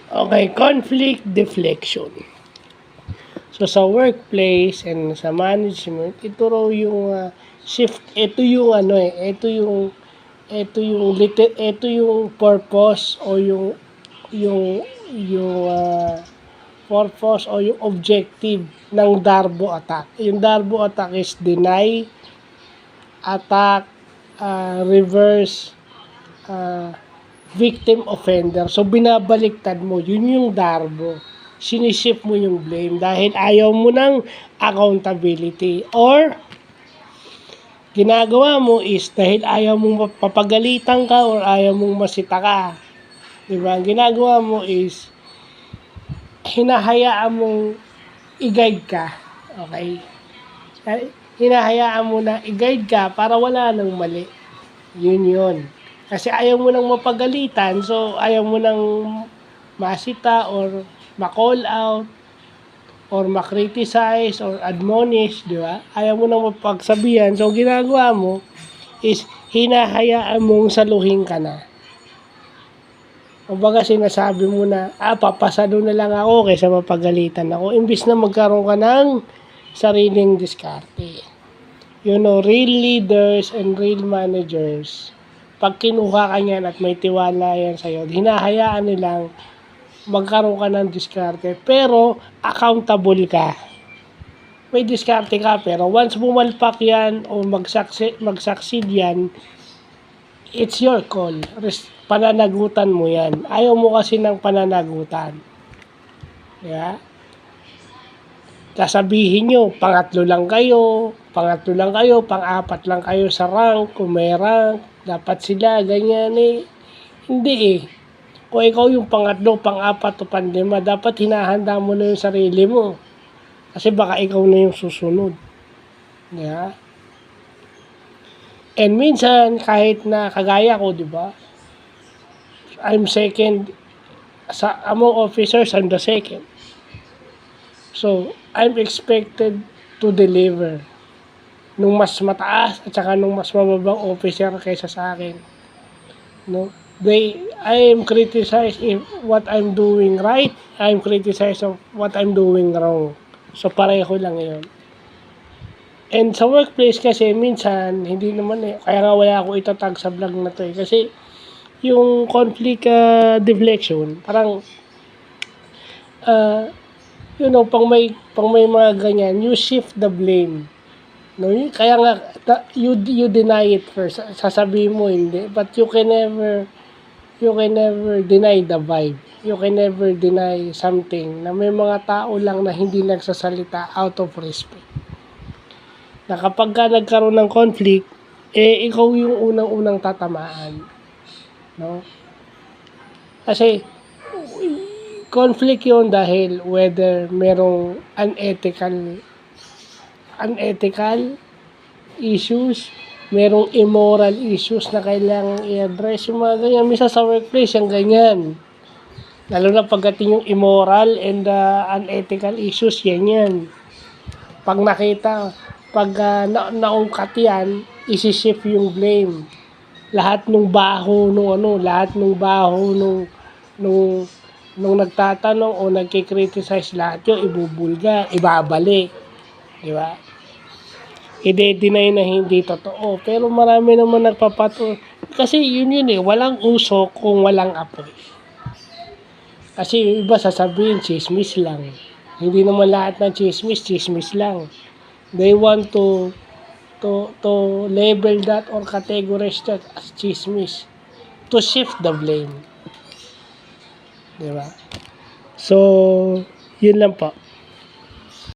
Okay, conflict deflection. So sa workplace and sa management, ito raw yung shift, ito yung ito yung purpose o yung purpose o yung objective ng Darbo attack. Yung Darbo attack is deny, attack, reverse, uh, victim offender. So binabaliktad mo, yun yung Darbo. Sinishift mo yung blame dahil ayaw mo ng accountability, or ginagawa mo is dahil ayaw mong papagalitan ka or ayaw mong masita ka. Diba? Ang ginagawa mo is hinahayaan mong i-guide ka. Okay? Hinahayaan mo na i-guide ka para wala nang mali. Yun. Kasi ayaw mo nang mapagalitan, so ayaw mo nang masita or ma-call out or ma-criticize or admonish, di ba? Ayaw mo nang mapagsabihan, so ginagawa mo is hinahayaan mong saluhin ka na. Kumbaga sinasabi mo na, papasado na lang ako kaysa mapagalitan ako. Imbis na magkaroon ka ng sariling diskarte. You know, real leaders and real managers, pag kinuha ka niyan at may tiwala yan sa'yo, hinahayaan nilang magkaroon ka ng diskarte, pero accountable ka. May diskarte ka, pero once bumalpak yan o mag-succeed yan, it's your call. Pananagutan mo yan. Ayaw mo kasi ng pananagutan. Yeah? Sasabihin nyo, pangatlo lang kayo, pang-apat lang kayo sa rank, kung may rank, dapat sila, ganyan eh. Hindi eh. Kung ikaw yung pangatlo, pang-apat o pang-lima, dapat hinahanda mo na yung sarili mo. Kasi baka ikaw na yung susunod. Yeah? And minsan, kahit na kagaya ko, di ba? I'm second. Among officers, I'm the second. So, I'm expected to deliver nung mas mataas at saka nung mas mababang officer kaysa sa akin. No? I am criticized if what I'm doing right, I'm criticized of what I'm doing wrong. So, pareho lang yun. And sa workplace kasi, minsan, hindi naman eh. Kaya nga wala ako itatag sa vlog na to eh. Kasi, yung conflict deflection, parang, pang may mga ganyan, you shift the blame. No, kaya nga, you deny it first. Sasabihin mo, hindi. But you can never deny the vibe. You can never deny something na may mga tao lang na hindi nagsasalita out of respect. Na kapag ka nagkaroon ng conflict, ikaw yung unang-unang tatamaan. No? Kasi, conflict yun dahil whether merong unethical issues, merong immoral issues na kailangang i-address, yung mga ganyan. Misa sa workplace, yung ganyan. Lalo na pagdating yung immoral and unethical issues, yan. Pag naungkat yan, isi-shift yung blame. Lahat ng baho nung nagtatanong o nagki-criticize, lahat yun ibabalik. Di ba? I-deny na hindi totoo. Pero marami naman kasi yun eh, walang usok kung walang apoy. Kasi yung iba sasabihin, chismis lang. Hindi naman lahat ng chismis lang. They want to label that or categorize that as chismis. To shift the blame. Diba? So, yun lang po.